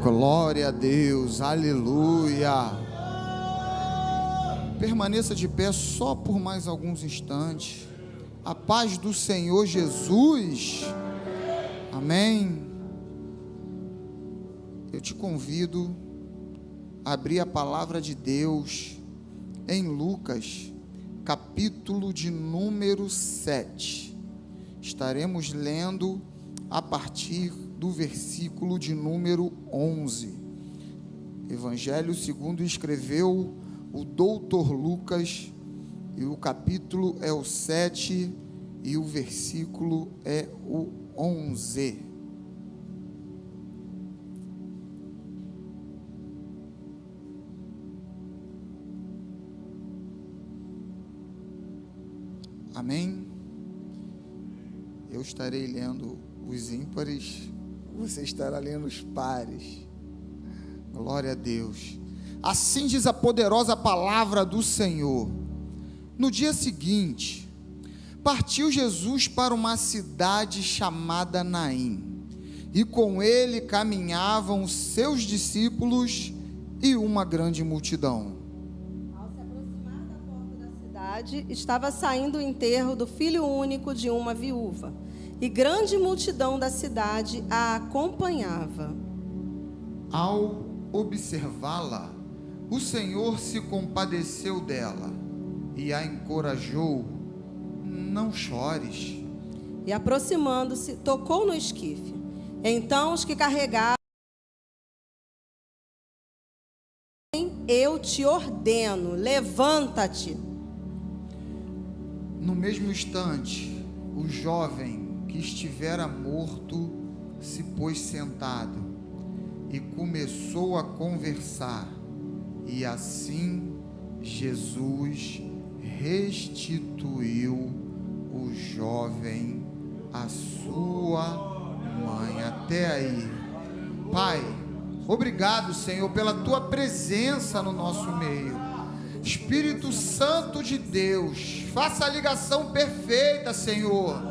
Glória a Deus, aleluia. Permaneça de pé só por mais alguns instantes. A paz do Senhor Jesus, amém. Eu te convido a abrir a palavra de Deus em Lucas, capítulo de número 7. Estaremos lendo a partir do versículo de número 11. Evangelho segundo escreveu o doutor Lucas, e o capítulo é o 7 e o versículo é o 11. Amém? Eu estarei lendo os ímpares, você estará lendo os pares. Glória a Deus. Assim diz a poderosa palavra do Senhor. No dia seguinte, partiu Jesus para uma cidade chamada Naim, e com ele caminhavam seus discípulos e uma grande multidão. Ao se aproximar da porta da cidade, estava saindo o enterro do filho único de uma viúva, e grande multidão da cidade a acompanhava. Ao observá-la, o Senhor se compadeceu dela e a encorajou: não chores. E aproximando-se, tocou no esquife. Então os que carregavam: eu te ordeno, levanta-te. No mesmo instante, o jovem que estivera morto se pôs sentado e começou a conversar, e assim Jesus restituiu o jovem à sua mãe. Até aí. Pai, obrigado, Senhor, pela tua presença no nosso meio. Espírito Santo de Deus, faça a ligação perfeita, Senhor,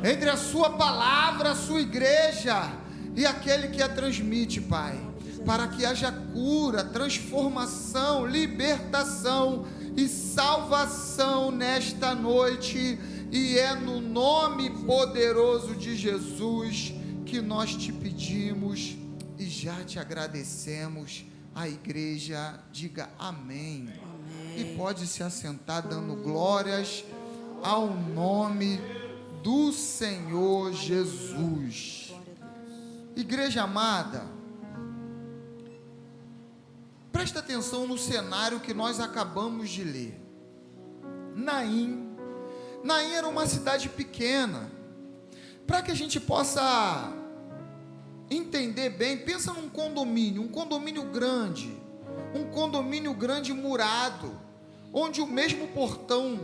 entre a sua palavra, a sua igreja e aquele que a transmite, Pai, para que haja cura, transformação, libertação e salvação nesta noite. E é no nome poderoso de Jesus que nós te pedimos e já te agradecemos. A igreja diga amém. Amém. E pode se assentar dando glórias ao nome do Senhor Jesus. Igreja amada, presta atenção no cenário que nós acabamos de ler. Naim era uma cidade pequena. Para que a gente possa entender bem, pensa num condomínio, um condomínio grande murado, onde o mesmo portão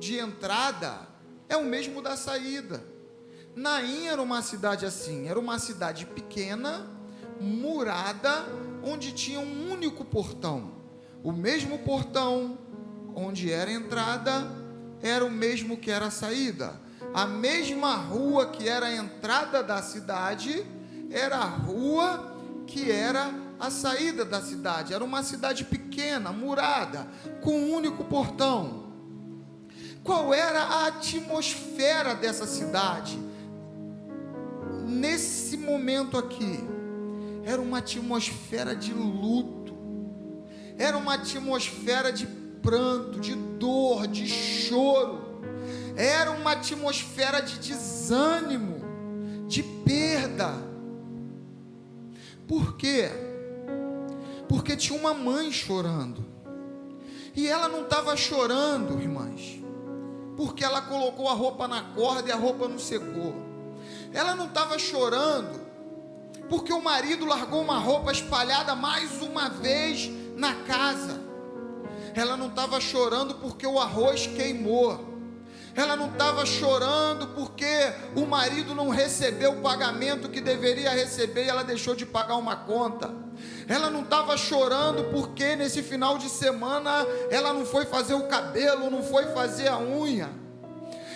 de entrada é o mesmo da saída. Naim era uma cidade assim, era uma cidade pequena, murada, onde tinha um único portão. O mesmo portão onde era a entrada era o mesmo que era a saída. A mesma rua que era a entrada da cidade era a rua que era a saída da cidade. Era uma cidade pequena, murada, com um único portão. Qual era a atmosfera dessa cidade? Nesse momento aqui, era uma atmosfera de luto, era uma atmosfera de pranto, de dor, de choro, era uma atmosfera de desânimo, de perda. Por quê? Porque tinha uma mãe chorando, e ela não estava chorando, irmãs, porque ela colocou a roupa na corda e a roupa não secou. Ela não estava chorando porque o marido largou uma roupa espalhada mais uma vez na casa. Ela não estava chorando porque o arroz queimou. Ela não estava chorando porque o marido não recebeu o pagamento que deveria receber e ela deixou de pagar uma conta. Ela não estava chorando porque nesse final de semana ela não foi fazer o cabelo, não foi fazer a unha.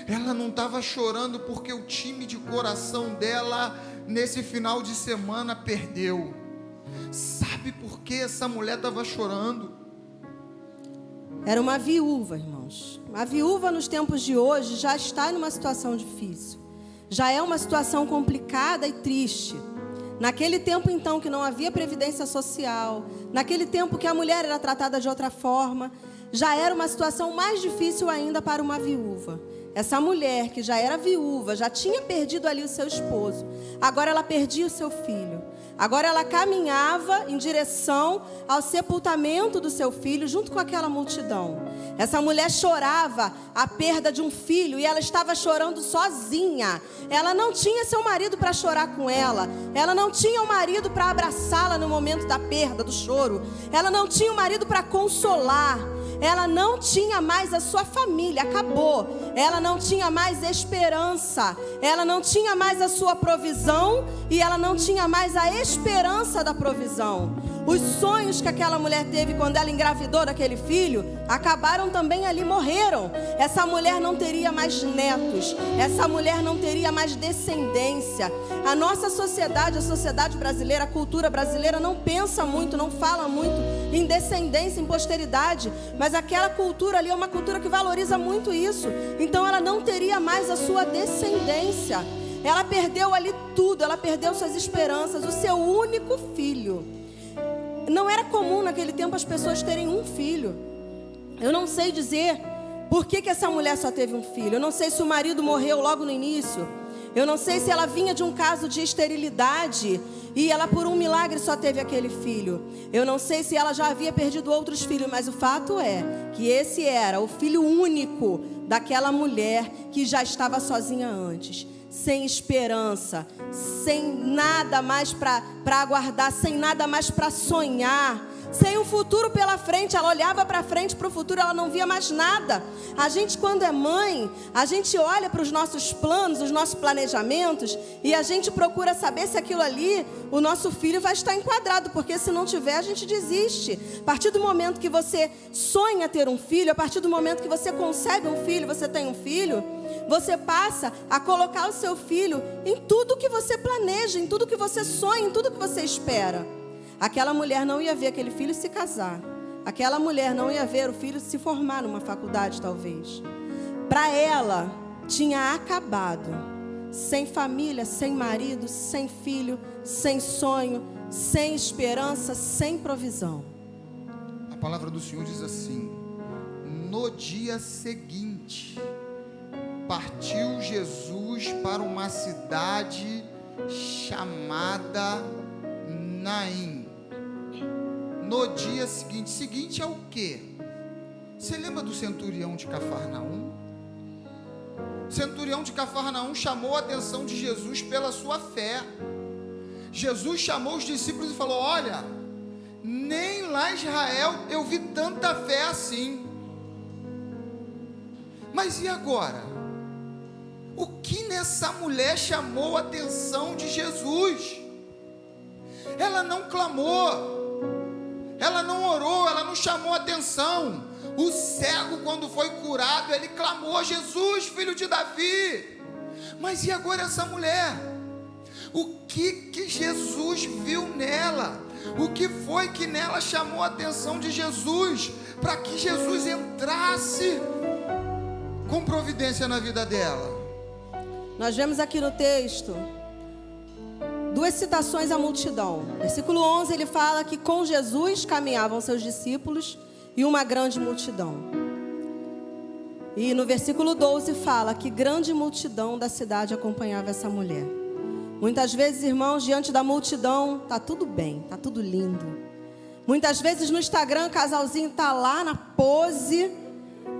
Ela não estava chorando porque o time de coração dela nesse final de semana perdeu. Sabe por que essa mulher estava chorando? Era uma viúva, irmãos. A viúva nos tempos de hoje já está numa situação difícil. Já é uma situação complicada e triste. Naquele tempo, então, que não havia previdência social, naquele tempo que a mulher era tratada de outra forma, já era uma situação mais difícil ainda para uma viúva. Essa mulher que já era viúva, já tinha perdido ali o seu esposo, agora ela perdia o seu filho. Agora ela caminhava em direção ao sepultamento do seu filho junto com aquela multidão. Essa mulher chorava a perda de um filho e ela estava chorando sozinha. Ela não tinha seu marido para chorar com ela. Ela não tinha o marido para abraçá-la no momento da perda, do choro. Ela não tinha o marido para consolar. Ela não tinha mais a sua família, acabou. Ela não tinha mais esperança. Ela não tinha mais a sua provisão e ela não tinha mais a esperança da provisão. Os sonhos que aquela mulher teve quando ela engravidou daquele filho acabaram também ali, morreram. Essa mulher não teria mais netos. Essa mulher não teria mais descendência. A nossa sociedade, a sociedade brasileira, a cultura brasileira não pensa muito, não fala muito em descendência, em posteridade. Mas aquela cultura ali é uma cultura que valoriza muito isso. Então ela não teria mais a sua descendência. Ela perdeu ali tudo, ela perdeu suas esperanças, o seu único filho. Não era comum naquele tempo as pessoas terem um filho. Eu não sei dizer por que essa mulher só teve um filho. Eu não sei se o marido morreu logo no início. Eu não sei se ela vinha de um caso de esterilidade e ela por um milagre só teve aquele filho. Eu não sei se ela já havia perdido outros filhos, mas o fato é que esse era o filho único daquela mulher que já estava sozinha antes. Sem esperança, sem nada mais para aguardar, sem nada mais para sonhar, sem um futuro pela frente. Ela olhava para frente, para o futuro, ela não via mais nada. A gente, quando é mãe, a gente olha para os nossos planos, os nossos planejamentos, e a gente procura saber se aquilo ali, o nosso filho vai estar enquadrado, porque se não tiver, a gente desiste. A partir do momento que você sonha ter um filho, a partir do momento que você concebe um filho, você tem um filho, você passa a colocar o seu filho em tudo que você planeja, em tudo que você sonha, em tudo que você espera. Aquela mulher não ia ver aquele filho se casar. Aquela mulher não ia ver o filho se formar numa faculdade, talvez. Para ela, tinha acabado. Sem família, sem marido, sem filho, sem sonho, sem esperança, sem provisão. A palavra do Senhor diz assim: no dia seguinte, partiu Jesus para uma cidade chamada Naim. No dia seguinte. Seguinte é o quê? Você lembra do centurião de Cafarnaum? O centurião de Cafarnaum chamou a atenção de Jesus pela sua fé. Jesus chamou os discípulos e falou: olha, nem lá em Israel eu vi tanta fé assim. Mas e agora? O que nessa mulher chamou a atenção de Jesus? Ela não clamou, ela não orou, ela não chamou atenção. O cego, quando foi curado, ele clamou: Jesus, filho de Davi. Mas e agora essa mulher? O que Jesus viu nela? O que foi que nela chamou a atenção de Jesus, para que Jesus entrasse com providência na vida dela? Nós vemos aqui no texto duas citações à multidão. Versículo 11, ele fala que com Jesus caminhavam seus discípulos e uma grande multidão. E no versículo 12 fala que grande multidão da cidade acompanhava essa mulher. Muitas vezes, irmãos, diante da multidão, tá tudo bem, tá tudo lindo. Muitas vezes no Instagram, o casalzinho tá lá na pose,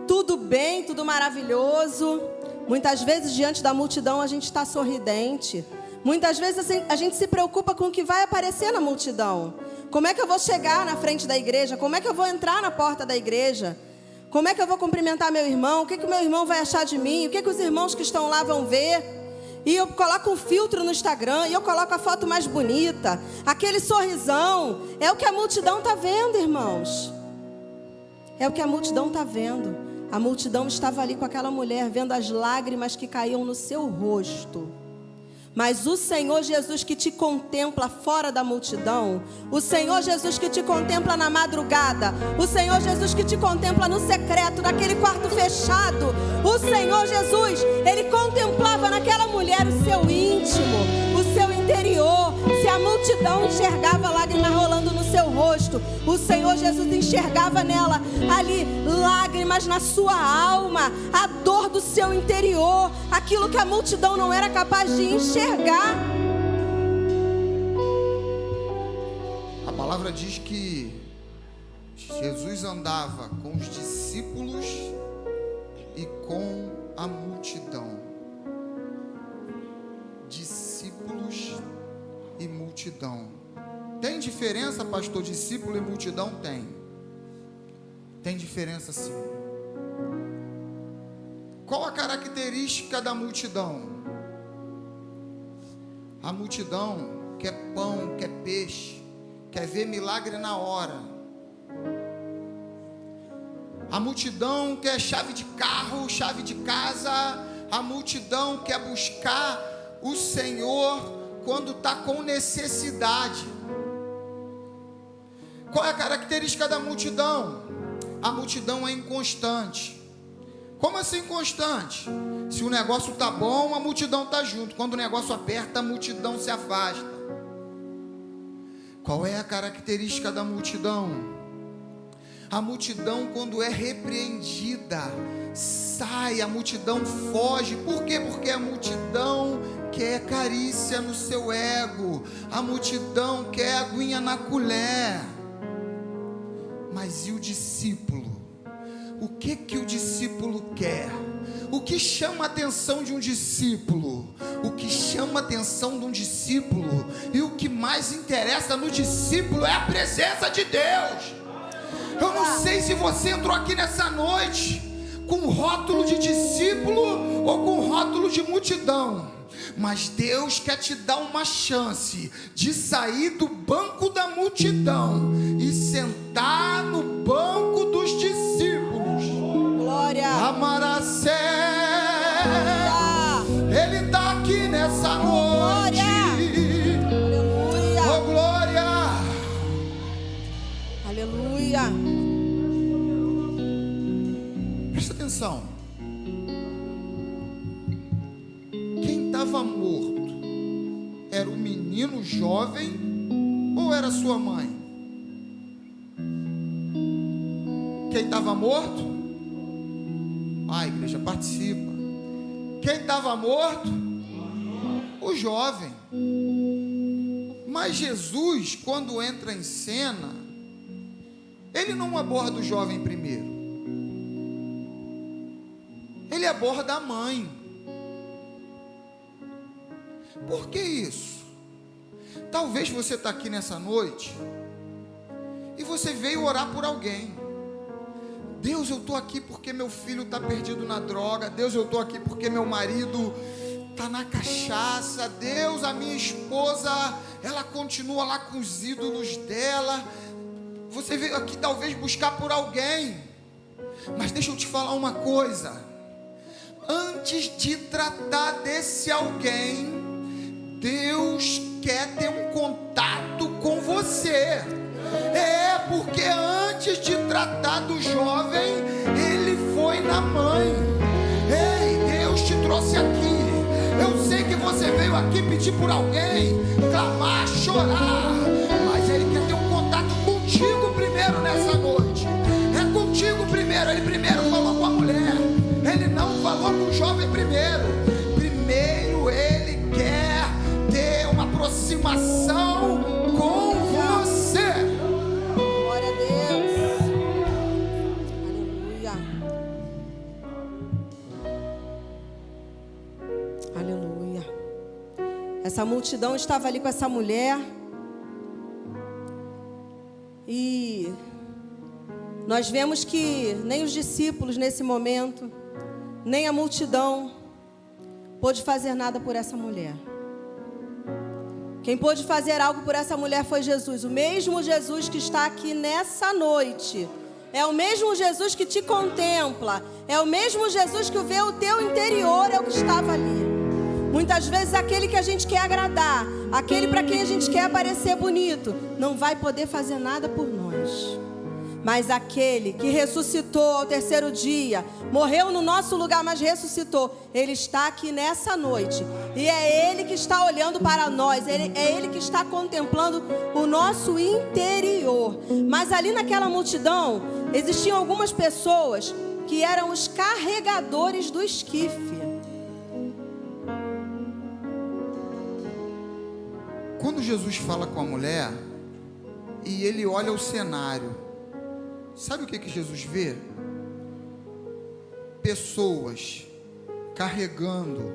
tudo bem, tudo maravilhoso. Muitas vezes, diante da multidão, a gente está sorridente. Muitas vezes a gente se preocupa com o que vai aparecer na multidão. Como é que eu vou chegar na frente da igreja? Como é que eu vou entrar na porta da igreja? Como é que eu vou cumprimentar meu irmão? O que o meu irmão vai achar de mim? O que os irmãos que estão lá vão ver? E eu coloco um filtro no Instagram, e eu coloco a foto mais bonita. Aquele sorrisão, é o que a multidão está vendo, irmãos. É o que a multidão está vendo. A multidão estava ali com aquela mulher, vendo as lágrimas que caíam no seu rosto. Mas o Senhor Jesus que te contempla fora da multidão, o Senhor Jesus que te contempla na madrugada, o Senhor Jesus que te contempla no secreto, naquele quarto fechado, o Senhor Jesus, Ele contemplava naquela mulher o seu íntimo, o seu interior. Se a multidão enxergava lágrimas rolando no seu rosto, o Senhor Jesus enxergava nela ali lágrimas na sua alma, a dor do seu interior, aquilo que a multidão não era capaz de enxergar. A palavra diz que Jesus andava com os discípulos e com a multidão. Discípulos e multidão. Tem diferença, pastor? Discípulo e multidão tem. Tem diferença, sim. Qual a característica da multidão? A multidão quer pão, quer peixe, quer ver milagre na hora. A multidão quer chave de carro, chave de casa. A multidão quer buscar o Senhor quando está com necessidade. Qual é a característica da multidão? A multidão é inconstante. Como assim inconstante? Se o negócio está bom, a multidão está junto. Quando o negócio aperta, a multidão se afasta. Qual é a característica da multidão? A multidão, quando é repreendida, sai, a multidão foge. Por quê? Porque a multidão quer carícia no seu ego, a multidão quer aguinha na colher. Mas e o discípulo? O que o discípulo quer? O que chama a atenção de um discípulo? O que chama a atenção de um discípulo e o que mais interessa no discípulo é a presença de Deus. Eu não sei se você entrou aqui nessa noite com rótulo de discípulo ou com rótulo de multidão, mas Deus quer te dar uma chance de sair do banco da multidão e sentar no banco dos discípulos. Glória. Amaracé, Ele está aqui nessa noite. Aleluia. Oh, glória. Aleluia. Presta atenção. Quem estava morto era o menino jovem ou era sua mãe? Quem estava morto? A igreja participa. Quem estava morto? O jovem. Mas Jesus, quando entra em cena, Ele não aborda o jovem primeiro. Ele aborda a mãe. Por que isso? Talvez você está aqui nessa noite e você veio orar por alguém. Deus, eu estou aqui porque meu filho está perdido na droga. Deus, eu estou aqui porque meu marido está na cachaça. Deus, a minha esposa, ela continua lá com os ídolos dela. Você veio aqui talvez buscar por alguém. Mas deixa eu te falar uma coisa. Antes de tratar desse alguém, Deus quer ter um contato com você. É porque antes de tratar do jovem, Ele foi na mãe. Ei, Deus te trouxe aqui. Eu sei que você veio aqui pedir por alguém, clamar, chorar, mas Ele quer ter um contato contigo primeiro nessa noite. É contigo primeiro. Ele primeiro falou com a mulher, Ele não falou com o jovem primeiro. Primeiro Ele quer ter uma aproximação com você. Glória a Deus. Aleluia. Aleluia. Essa multidão estava ali com essa mulher. E nós vemos que nem os discípulos nesse momento, nem a multidão pôde fazer nada por essa mulher. Quem pôde fazer algo por essa mulher foi Jesus. O mesmo Jesus que está aqui nessa noite. É o mesmo Jesus que te contempla. É o mesmo Jesus que vê o teu interior. É o que estava ali. Muitas vezes aquele que a gente quer agradar, aquele para quem a gente quer parecer bonito, não vai poder fazer nada por nós. Mas aquele que ressuscitou ao terceiro dia, morreu no nosso lugar, mas ressuscitou, Ele está aqui nessa noite. E é Ele que está olhando para nós, é Ele que está contemplando o nosso interior. Mas ali naquela multidão, existiam algumas pessoas que eram os carregadores do esquife. Quando Jesus fala com a mulher e ele olha o cenário, sabe o que Jesus vê? Pessoas carregando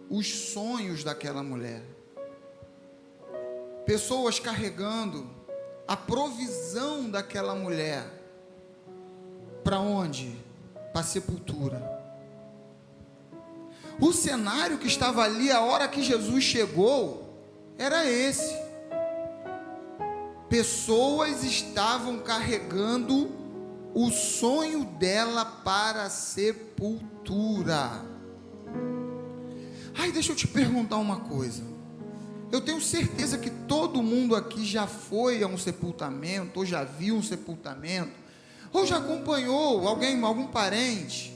os sonhos daquela mulher. Pessoas carregando a provisão daquela mulher. Para onde? Para a sepultura. O cenário que estava ali a hora que Jesus chegou era esse. Pessoas estavam carregando o sonho dela para a sepultura. Ai, deixa eu te perguntar uma coisa. Eu tenho certeza que todo mundo aqui já foi a um sepultamento, ou já viu um sepultamento, ou já acompanhou algum parente.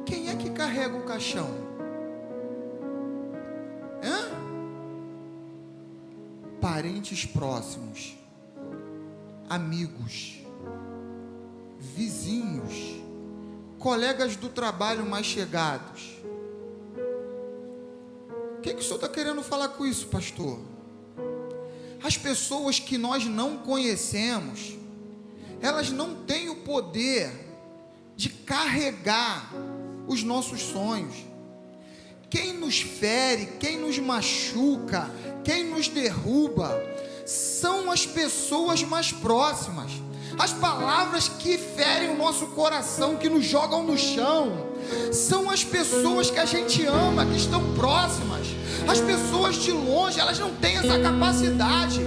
Quem é que carrega o caixão? Parentes próximos, amigos, vizinhos, colegas do trabalho mais chegados. O que o senhor está querendo falar com isso, pastor? As pessoas que nós não conhecemos, elas não têm o poder de carregar os nossos sonhos. Quem nos fere, quem nos machuca, quem nos derruba, são as pessoas mais próximas. As palavras que ferem o nosso coração, que nos jogam no chão, são as pessoas que a gente ama, que estão próximas. As pessoas de longe, elas não têm essa capacidade,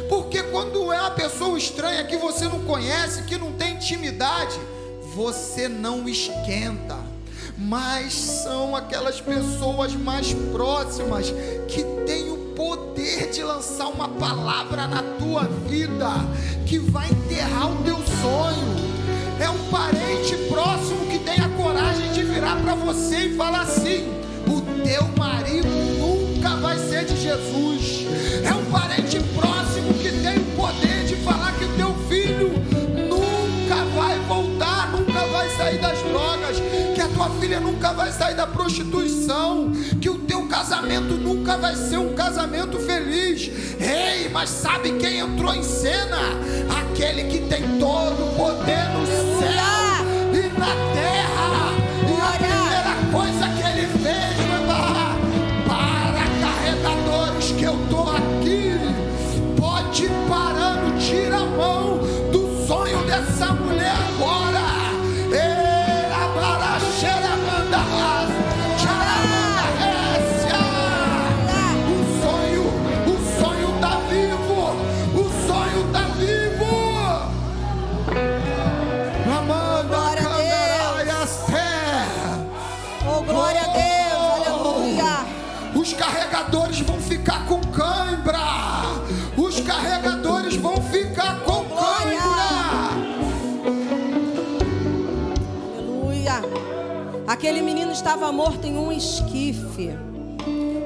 porque quando é uma pessoa estranha, que você não conhece, que não tem intimidade, você não esquenta. Mas são aquelas pessoas mais próximas que têm o poder de lançar uma palavra na tua vida, que vai enterrar o teu sonho. É um parente próximo que tem a coragem de virar para você e falar assim: o teu marido nunca vai ser de Jesus. É um parente próximo que tem o poder de falar que o teu filho nunca vai voltar, nunca vai sair das drogas, que a tua filha nunca vai sair da prostituição, que o teu casamento nunca vai ser um casamento feliz. Ei, mas sabe quem entrou em cena? Aquele que tem todo o poder no céu e na terra. E a primeira coisa que ele fez foi falar: para carregadores que eu estou aqui, pode ir parando, tira a mão do sonho dessa mulher agora. Os carregadores vão ficar com cãibra. Os carregadores vão ficar com cãibra. Aleluia. Aquele menino estava morto em um esquife.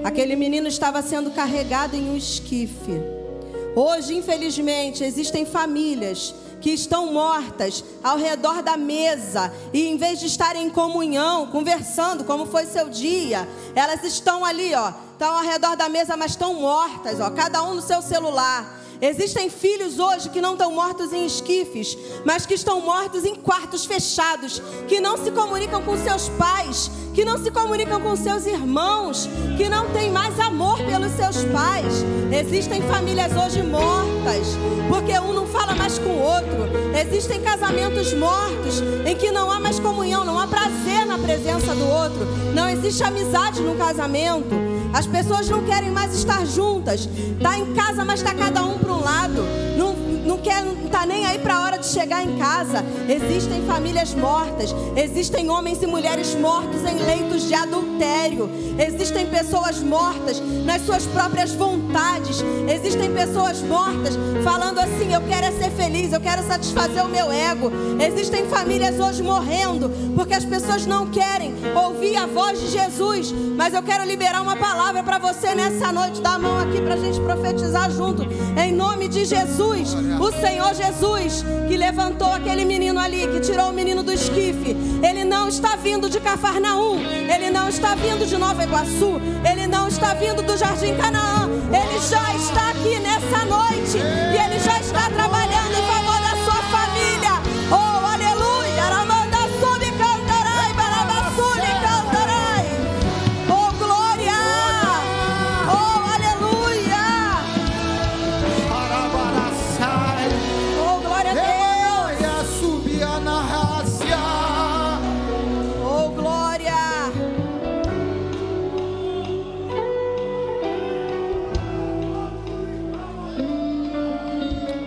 Aquele menino estava sendo carregado em um esquife. Hoje, infelizmente, existem famílias que estão mortas ao redor da mesa, e em vez de estarem em comunhão, conversando, como foi seu dia, elas estão ali, estão ao redor da mesa, mas estão mortas, cada um no seu celular. Existem filhos hoje que não estão mortos em esquifes, mas que estão mortos em quartos fechados, que não se comunicam com seus pais, que não se comunicam com seus irmãos, que não têm mais amor pelos seus pais. Existem famílias hoje mortas, porque um não fala mais com o outro. Existem casamentos mortos, em que não há mais comunhão, não há prazer na presença do outro, não existe amizade no casamento. As pessoas não querem mais estar juntas. Está em casa, mas está cada um para um lado. Não está nem aí para a hora de chegar está em casa. Existem famílias mortas, existem homens e mulheres mortos em leitos de adultério, existem pessoas mortas nas suas próprias vontades, existem pessoas mortas falando assim: eu quero é ser feliz, eu quero satisfazer o meu ego. Existem famílias hoje morrendo porque as pessoas não querem ouvir a voz de Jesus. Mas eu quero liberar uma palavra para você nessa noite. Dá a mão aqui para a gente profetizar junto, em nome de Jesus. O Senhor Jesus, que levantou aquele menino ali, que tirou o menino do esquife, Ele não está vindo de Cafarnaum, Ele não está vindo de Nova Iguaçu, Ele não está vindo do Jardim Canaã. Ele já está aqui nessa noite e Ele já está trabalhando em favor da sua família. Oh, aleluia! Aramanda sobe cantarai, barabassuli cantarai. Oh, glória! Oh, aleluia! Oh, glória a Deus! Oh, glória!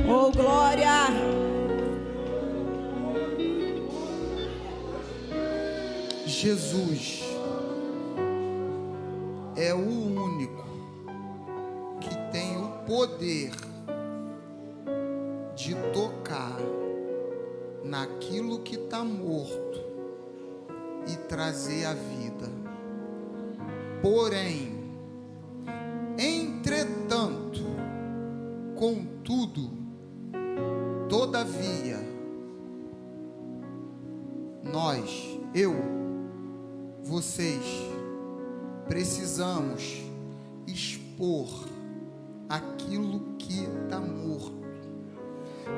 Oh, glória! Jesus é o único que tem o poder de tocar naquilo que está morto e trazer a vida. Porém, entretanto, contudo, todavia, nós, vocês, precisamos expor aquilo que está morto,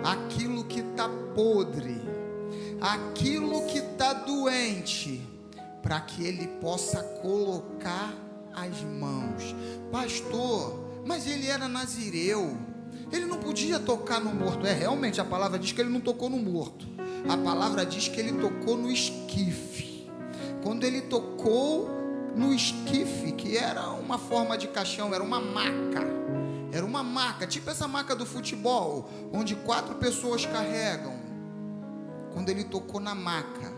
aquilo que está podre, aquilo que está doente, para que Ele possa colocar as mãos. Pastor, mas ele era nazireu, ele não podia tocar no morto. Realmente a palavra diz que ele não tocou no morto, a palavra diz que ele tocou no esquife. Quando ele tocou no esquife, que era uma forma de caixão, era uma maca, tipo essa maca do futebol, onde 4 pessoas carregam. Quando ele tocou na maca,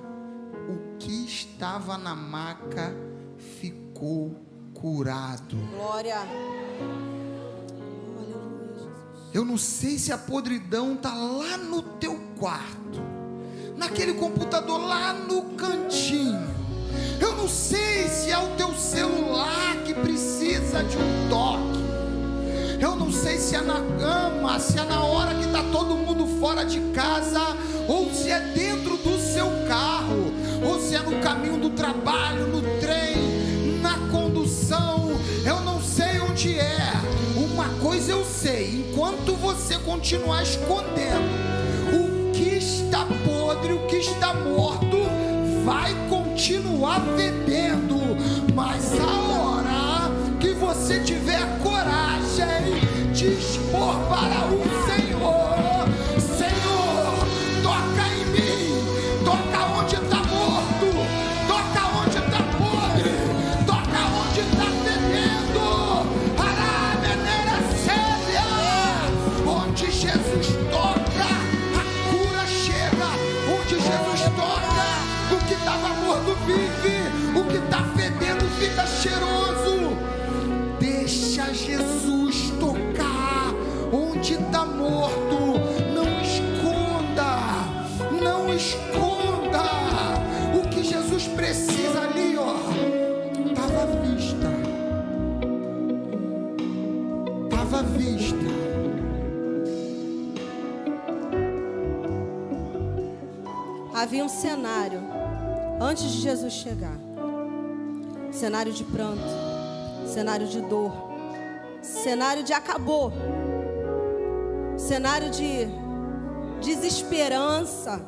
o que estava na maca ficou curado. Glória! Eu não sei se a podridão está lá no teu quarto, naquele computador lá no cantinho. Eu não sei se é o teu celular que precisa de um toque. Eu não sei se é na cama, se é na hora que está todo mundo fora de casa, ou se é dentro do seu carro, ou se é no caminho do trabalho, no trem, na condução. Eu não sei onde é. Uma coisa eu sei: enquanto você continuar escondendo o que está podre, o que está morto, vai continuar fedendo. Mas a hora que você tiver coragem de expor para o Senhor: Senhor, toca em mim, toca onde está morto, toca onde está podre, toca onde está fedendo. Onde Jesus toca, a cura chega. Onde Jesus toca, o que estava morto vive, o que está fedendo fica cheiroso. Deixa Jesus tocar onde está morto. Não esconda, não esconda. O que Jesus precisa ali, ó, estava à vista, estava à vista. Havia um cenário antes de Jesus chegar, cenário de pranto, cenário de dor, cenário de acabou, cenário de desesperança.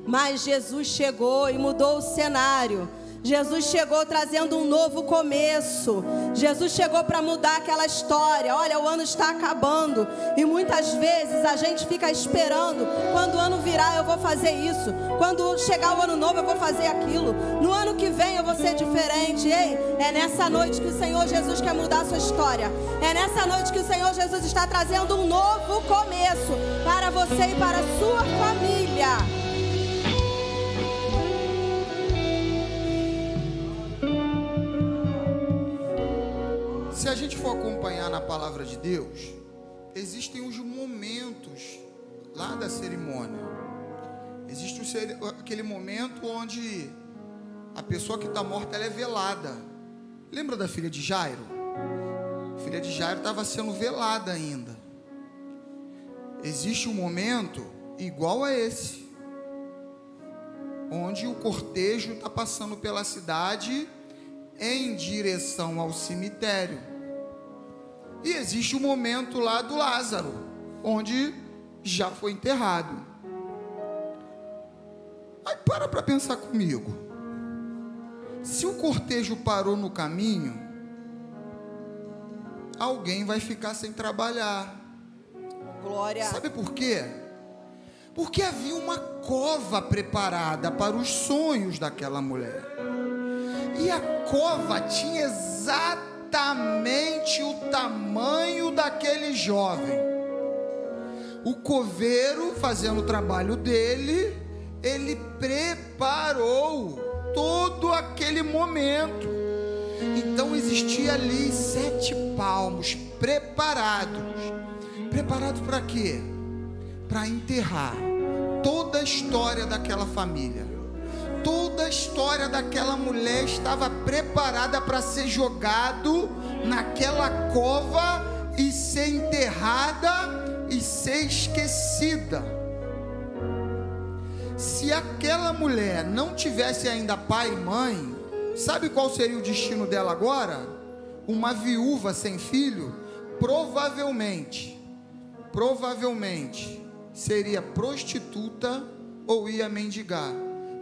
Mas Jesus chegou e mudou o cenário. Jesus chegou trazendo um novo começo. Jesus chegou para mudar aquela história. Olha, o ano está acabando e muitas vezes a gente fica esperando. Quando o ano virar eu vou fazer isso. Quando chegar o ano novo eu vou fazer aquilo. No ano que vem eu vou ser diferente. Ei, é nessa noite que o Senhor Jesus quer mudar a sua história. É nessa noite que o Senhor Jesus está trazendo um novo começo para você e para a sua família. Se a gente for acompanhar na palavra de Deus, existem os momentos lá da cerimônia. Existe aquele momento onde a pessoa que está morta ela é velada. Lembra da filha de Jairo? A filha de Jairo estava sendo velada ainda. Existe um momento igual a esse, onde o cortejo está passando pela cidade em direção ao cemitério. E existe o momento lá do Lázaro, onde já foi enterrado. Aí para pensar comigo. Se o cortejo parou no caminho, alguém vai ficar sem trabalhar. Glória. Sabe por quê? Porque havia uma cova preparada para os sonhos daquela mulher. E a cova tinha exatamente o tamanho daquele jovem. O coveiro, fazendo o trabalho dele, ele preparou todo aquele momento. Então existia ali 7 palmos preparados. Preparados para quê? Para enterrar toda a história daquela família. Toda a história daquela mulher estava preparada para ser jogado naquela cova e ser enterrada e ser esquecida. Se aquela mulher não tivesse ainda pai e mãe, sabe qual seria o destino dela agora? Uma viúva sem filho, provavelmente seria prostituta ou ia mendigar.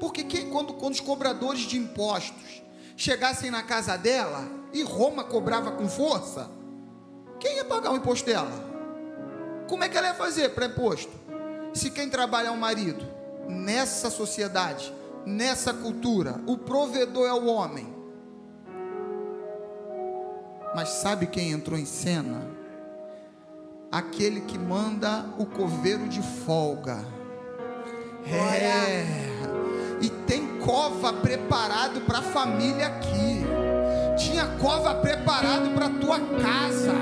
Porque quando os cobradores de impostos chegassem na casa dela, e Roma cobrava com força, quem ia pagar o imposto dela? Como é que ela ia fazer para imposto? Se quem trabalha é o marido. Nessa sociedade, nessa cultura, o provedor é o homem. Mas sabe quem entrou em cena? Aquele que manda o coveiro de folga. E tem cova preparado para a família aqui. Tinha cova preparado para a tua casa.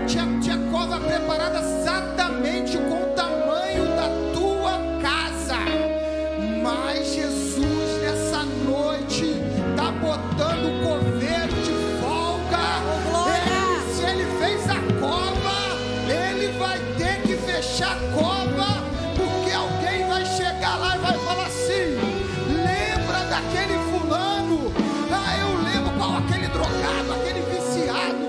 Tinha cova preparada exatamente com o tamanho da tua casa. Mas Jesus nessa noite está botando o coveiro de folga. Se ele fez a cova, ele vai ter que fechar a cova. Porque alguém vai chegar lá e vai falar assim: daquele fulano, eu lembro qual aquele drogado, aquele viciado,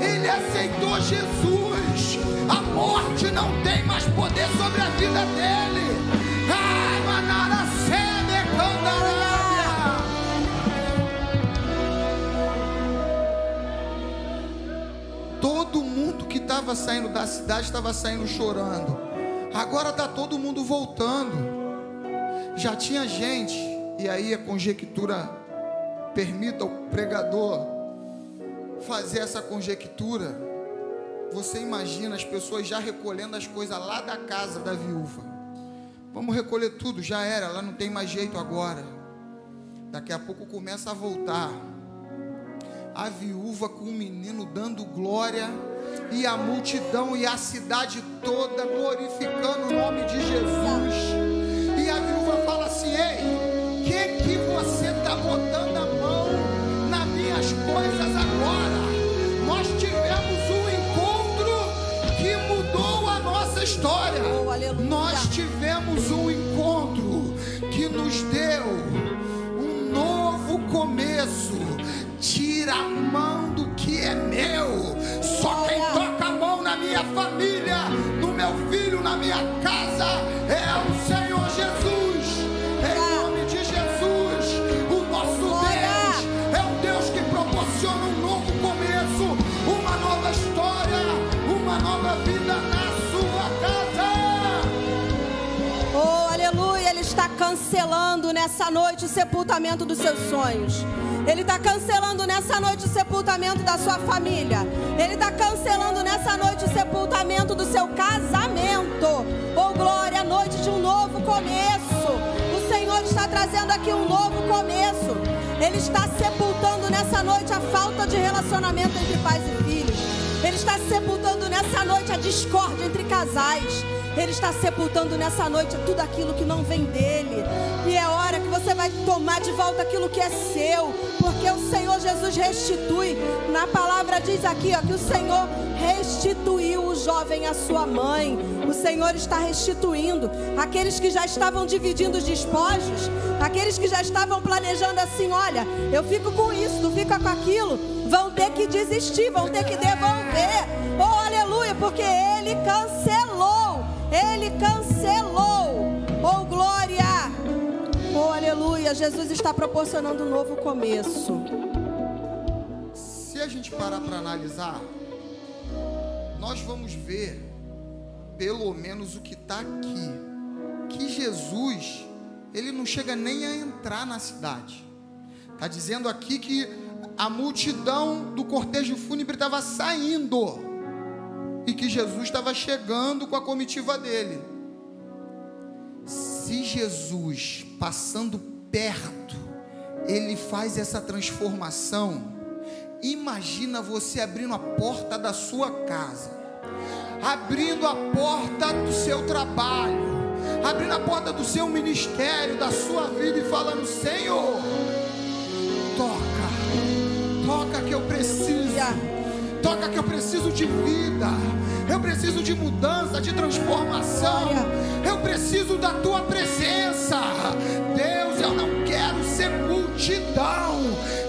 ele aceitou Jesus, a morte não tem mais poder sobre a vida dele. Manara sede candarábia. Todo mundo que estava saindo da cidade estava saindo chorando. Agora está todo mundo voltando. Já tinha gente, e aí a conjectura, permita o pregador fazer essa conjectura. Você imagina as pessoas já recolhendo as coisas lá da casa da viúva. Vamos recolher tudo, já era, ela não tem mais jeito agora. Daqui a pouco começa a voltar a viúva com o menino dando glória, e a multidão e a cidade toda glorificando o nome de Jesus. E a viúva fala assim: ei, que você está botando a mão nas minhas coisas agora? Nós tivemos um encontro que mudou a nossa história. Nós tivemos um encontro que nos deu um novo começo. Tira a mão do que é meu. Só quem toca a mão na minha família, no meu filho, na minha casa, é o Senhor Jesus. Em nome de Jesus, o cancelando nessa noite o sepultamento dos seus sonhos. Ele está cancelando nessa noite o sepultamento da sua família. Ele está cancelando nessa noite o sepultamento do seu casamento. Oh glória, noite de um novo começo. O Senhor está trazendo aqui um novo começo. Ele está sepultando nessa noite a falta de relacionamento entre pais e filhos. Ele está sepultando nessa noite a discórdia entre casais. Ele está sepultando nessa noite tudo aquilo que não vem dele. E é hora que você vai tomar de volta aquilo que é seu, porque o Senhor Jesus restitui. Na palavra diz aqui, ó, que o Senhor restituiu o jovem à sua mãe. O Senhor está restituindo. Aqueles que já estavam dividindo os despojos, aqueles que já estavam planejando assim, olha, eu fico com isso, tu fica com aquilo, vão ter que desistir, vão ter que devolver. Oh, aleluia, porque Ele cancelou. Ele cancelou. Oh, glória. Oh, aleluia. Jesus está proporcionando um novo começo. Se a gente parar para analisar, nós vamos ver, pelo menos o que está aqui, que Jesus, ele não chega nem a entrar na cidade. Está dizendo aqui que a multidão do cortejo fúnebre estava saindo e que Jesus estava chegando com a comitiva dele. Se Jesus, passando perto, ele faz essa transformação, imagina você abrindo a porta da sua casa, abrindo a porta do seu trabalho, abrindo a porta do seu ministério, da sua vida e falando: Senhor, toca que eu preciso. Toca que eu preciso de vida, eu preciso de mudança, de transformação, eu preciso da tua presença. Deus, eu não quero ser multidão,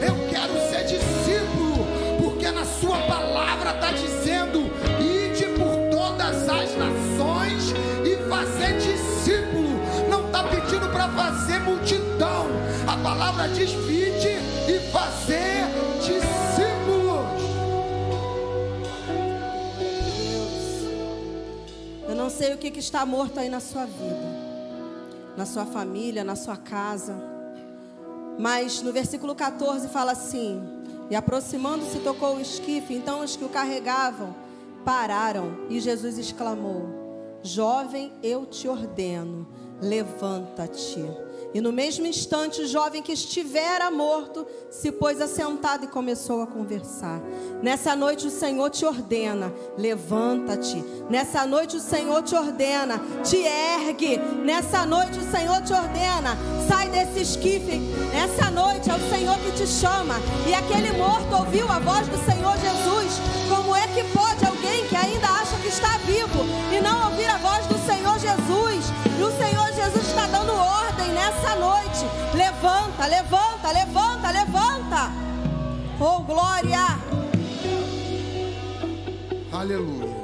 eu quero ser discípulo, porque na sua palavra está dizendo: ide por todas as nações e fazer discípulo. Não está pedindo para fazer multidão, a palavra diz: ide e fazer discípulo. Eu não sei o que está morto aí na sua vida, na sua família, na sua casa, mas no versículo 14 fala assim: e aproximando-se tocou o esquife, então os que o carregavam pararam, e Jesus exclamou: jovem, eu te ordeno, levanta-te. E no mesmo instante o jovem que estivera morto se pôs assentado e começou a conversar. Nessa noite o Senhor te ordena: levanta-te. Nessa noite o Senhor te ordena: te ergue. Nessa noite o Senhor te ordena: sai desse esquife. Nessa noite é o Senhor que te chama. E aquele morto ouviu a voz do Senhor Jesus. Como é que pode alguém que ainda acha que está vivo e não ouvir a voz do Senhor Jesus? E o Senhor Jesus está dando ordem nessa noite: levanta, levanta, levanta, levanta. Oh, glória. Aleluia.